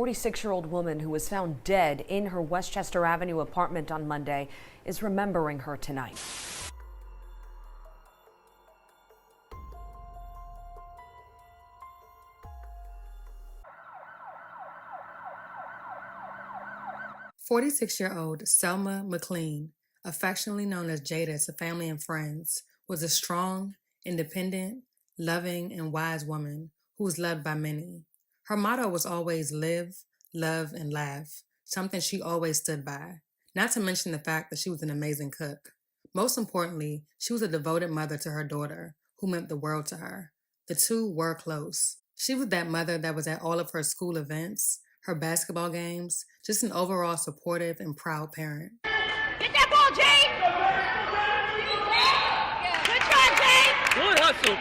46-year-old woman who was found dead in her Westchester Avenue apartment on Monday is remembering her tonight. "46-year-old Selma McClean, affectionately known as Jada to family and friends, was a strong, independent, loving, and wise woman who was loved by many. Her motto was always live, love, and laugh, something she always stood by, not to mention the fact that she was an amazing cook. Most importantly, she was a devoted mother to her daughter, who meant the world to her. The two were close. She was that mother that was at all of her school events, her basketball games, just an overall supportive and proud parent. Get that ball, Jay! Good try, Jay! Good hustle.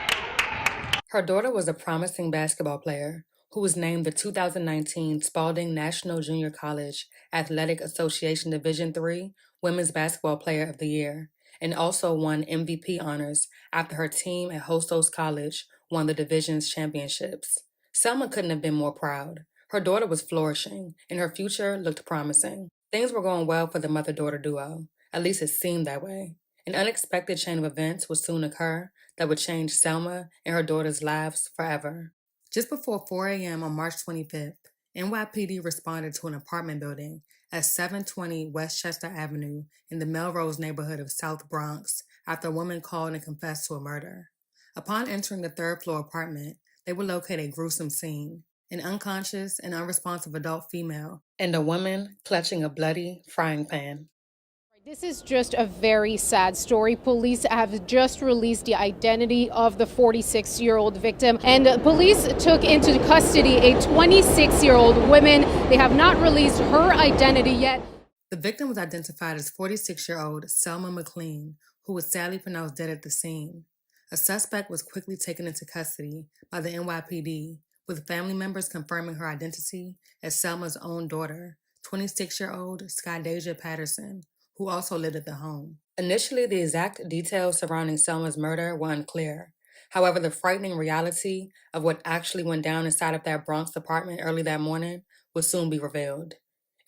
Her daughter was a promising basketball player who was named the 2019 Spalding National Junior College Athletic Association Division III Women's Basketball Player of the Year, and also won MVP honors after her team at Hostos College won the division's championships. Selma couldn't have been more proud. Her daughter was flourishing, and her future looked promising. Things were going well for the mother-daughter duo. At least it seemed that way. An unexpected chain of events would soon occur that would change Selma and her daughter's lives forever. Just before 4 a.m. on March 25th, NYPD responded to an apartment building at 720 Westchester Avenue in the Melrose neighborhood of South Bronx after a woman called and confessed to a murder. Upon entering the third-floor apartment, they would locate a gruesome scene: an unconscious and unresponsive adult female, and a woman clutching a bloody frying pan. This is just a very sad story. Police have just released the identity of the 46-year-old victim, and police took into custody a 26-year-old woman. They have not released her identity yet. The victim was identified as 46-year-old Selma McClean, who was sadly pronounced dead at the scene. A suspect was quickly taken into custody by the NYPD, with family members confirming her identity as Selma's own daughter, 26-year-old Skydasia Patterson, who also lived at the home. Initially, the exact details surrounding Selma's murder were unclear. However, the frightening reality of what actually went down inside of that Bronx apartment early that morning would soon be revealed.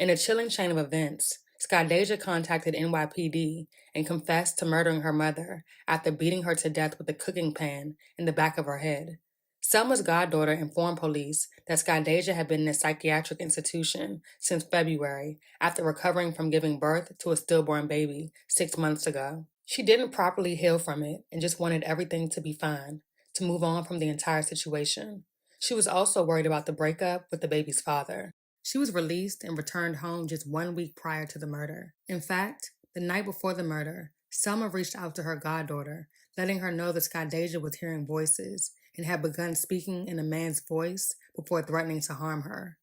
In a chilling chain of events, Skydasia contacted NYPD and confessed to murdering her mother after beating her to death with a cooking pan in the back of her head. Selma's goddaughter informed police that Skydasia had been in a psychiatric institution since February after recovering from giving birth to a stillborn baby 6 months ago. She didn't properly heal from it and just wanted everything to be fine, to move on from the entire situation. She was also worried about the breakup with the baby's father. She was released and returned home just 1 week prior to the murder. In fact, the night before the murder, Selma reached out to her goddaughter, letting her know that Skydasia was hearing voices and had begun speaking in a man's voice before threatening to harm her.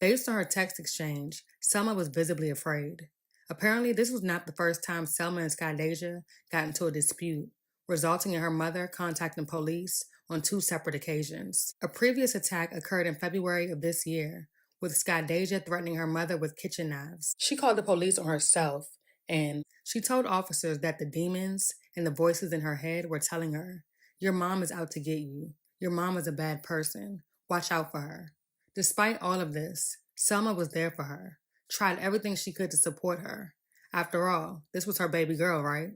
Based on her text exchange, Selma was visibly afraid. Apparently, this was not the first time Selma and Skydasia got into a dispute, resulting in her mother contacting police on 2 separate occasions. A previous attack occurred in February of this year, with Skydasia threatening her mother with kitchen knives. She called the police on herself, and she told officers that the demons and the voices in her head were telling her, "Your mom is out to get you. Your mom is a bad person. Watch out for her." Despite all of this, Selma was there for her, tried everything she could to support her. After all, this was her baby girl, right?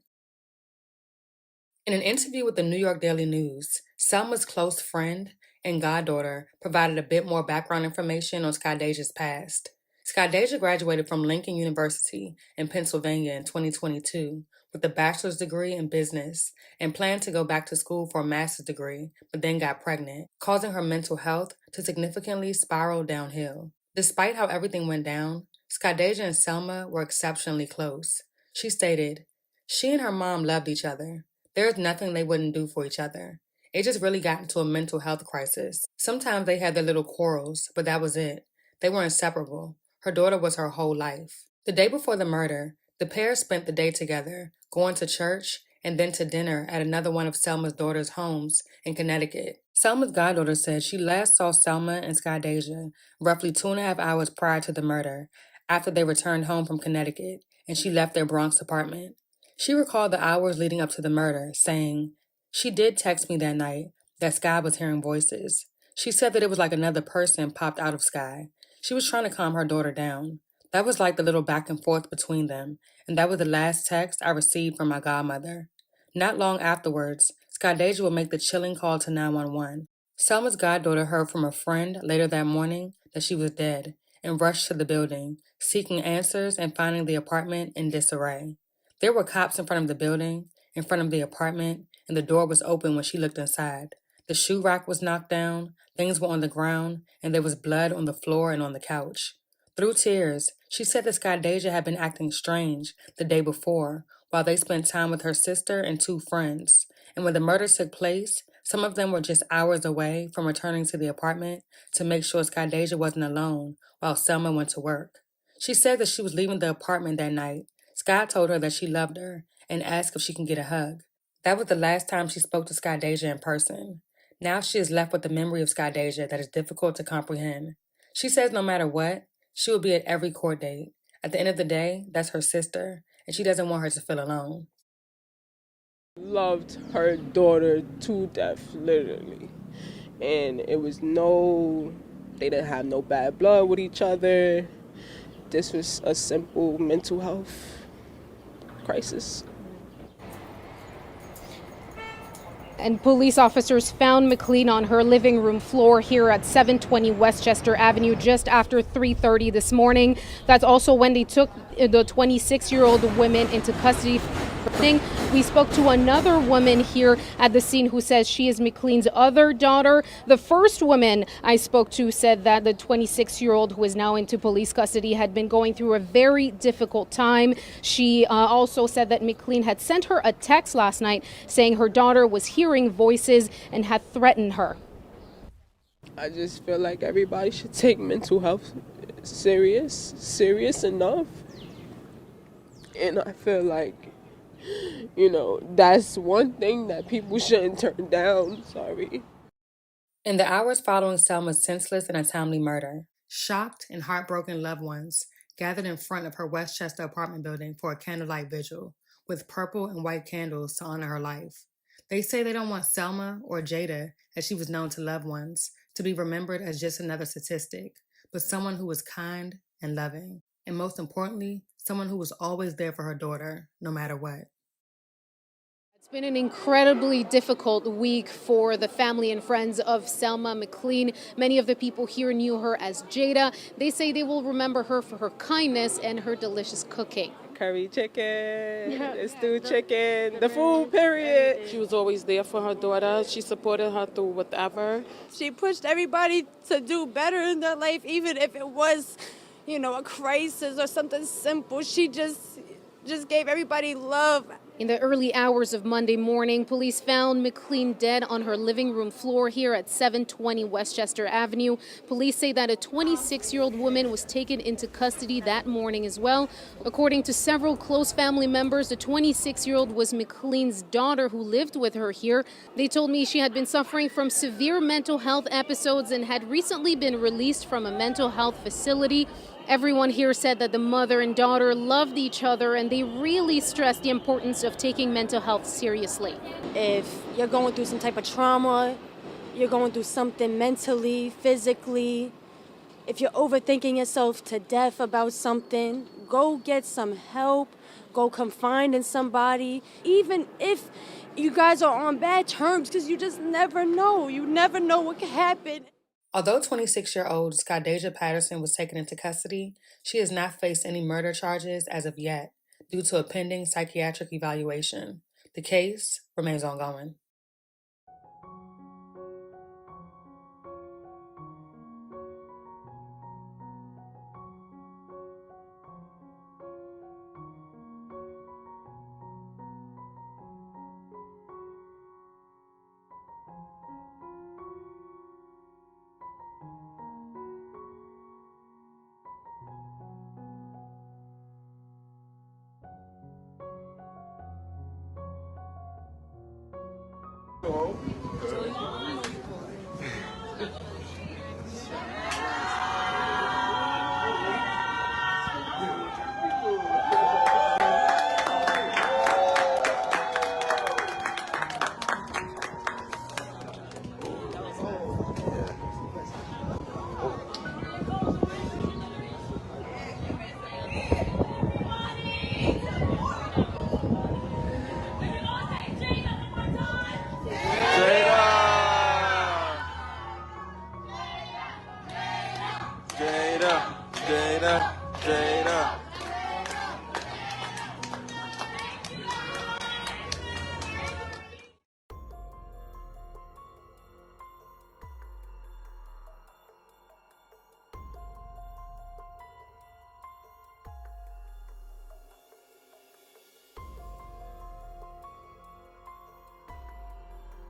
In an interview with the New York Daily News, Selma's close friend and goddaughter provided a bit more background information on Skydasia's past. Skydasia graduated from Lincoln University in Pennsylvania in 2022 with a bachelor's degree in business and planned to go back to school for a master's degree, but then got pregnant, causing her mental health to significantly spiral downhill. Despite how everything went down, Skydasia and Selma were exceptionally close. She stated, "She and her mom loved each other. There's nothing they wouldn't do for each other. It just really got into a mental health crisis. Sometimes they had their little quarrels, but that was it. They were inseparable. Her daughter was her whole life." The day before the murder, the pair spent the day together, going to church and then to dinner at another one of Selma's daughter's homes in Connecticut. Selma's goddaughter said she last saw Selma and Skydasia roughly 2.5 hours prior to the murder, after they returned home from Connecticut, and she left their Bronx apartment. She recalled the hours leading up to the murder, saying, "She did text me that night that Sky was hearing voices. She said that it was like another person popped out of Sky. She was trying to calm her daughter down. That was like the little back and forth between them, and that was the last text I received from my godmother. Not long afterwards, Skydasia would make the chilling call to 911. Selma's goddaughter heard from a friend later that morning that she was dead and rushed to the building, seeking answers and finding the apartment in disarray. There were cops in front of the building, in front of the apartment, and the door was open when she looked inside. The shoe rack was knocked down, things were on the ground, and there was blood on the floor and on the couch. Through tears, she said that Skydasia had been acting strange the day before while they spent time with her sister and two friends. And when the murders took place, some of them were just hours away from returning to the apartment to make sure Skydasia wasn't alone while Selma went to work. She said that she was leaving the apartment that night. Sky told her that she loved her and asked if she can get a hug. That was the last time she spoke to Skydasia in person. Now she is left with the memory of Skydasia that is difficult to comprehend. She says no matter what, she will be at every court date. At the end of the day, that's her sister, and she doesn't want her to feel alone. Loved her daughter to death, literally. And it was they didn't have no bad blood with each other. This was a simple mental health crisis. And police officers found McClean on her living room floor here at 720 Westchester Avenue just after 3:30 this morning. That's also when they took the 26-year-old woman into custody. We spoke to another woman here at the scene who says she is McClean's other daughter. The first woman I spoke to said that the 26-year-old who is now into police custody had been going through a very difficult time. She also said that McClean had sent her a text last night saying her daughter was hearing voices and had threatened her. I just feel like everybody should take mental health serious enough. And I feel like, that's one thing that people shouldn't turn down. Sorry. In the hours following Selma's senseless and untimely murder, shocked and heartbroken loved ones gathered in front of her Westchester apartment building for a candlelight vigil with purple and white candles to honor her life. They say they don't want Selma or Jada, as she was known to loved ones, to be remembered as just another statistic, but someone who was kind and loving, and most importantly, someone who was always there for her daughter, no matter what. It's been an incredibly difficult week for the family and friends of Selma McClean. Many of the people here knew her as Jada. They say they will remember her for her kindness and her delicious cooking. Curry chicken, stewed chicken, the food, period. She was always there for her daughter. She supported her through whatever. She pushed everybody to do better in their life, even if it was, a crisis or something simple. She just gave everybody love. In the early hours of Monday morning, police found McClean dead on her living room floor here at 720 Westchester Avenue. Police say that a 26-year-old woman was taken into custody that morning as well. According to several close family members, the 26-year-old was McClean's daughter who lived with her here. They told me she had been suffering from severe mental health episodes and had recently been released from a mental health facility. Everyone here said that the mother and daughter loved each other, and they really stressed the importance of taking mental health seriously. If you're going through some type of trauma, you're going through something mentally, physically, if you're overthinking yourself to death about something, go get some help, go confide in somebody, even if you guys are on bad terms, because you just never know. You never know what could happen. Although 26-year-old Skydasia Patterson was taken into custody, she has not faced any murder charges as of yet due to a pending psychiatric evaluation. The case remains ongoing.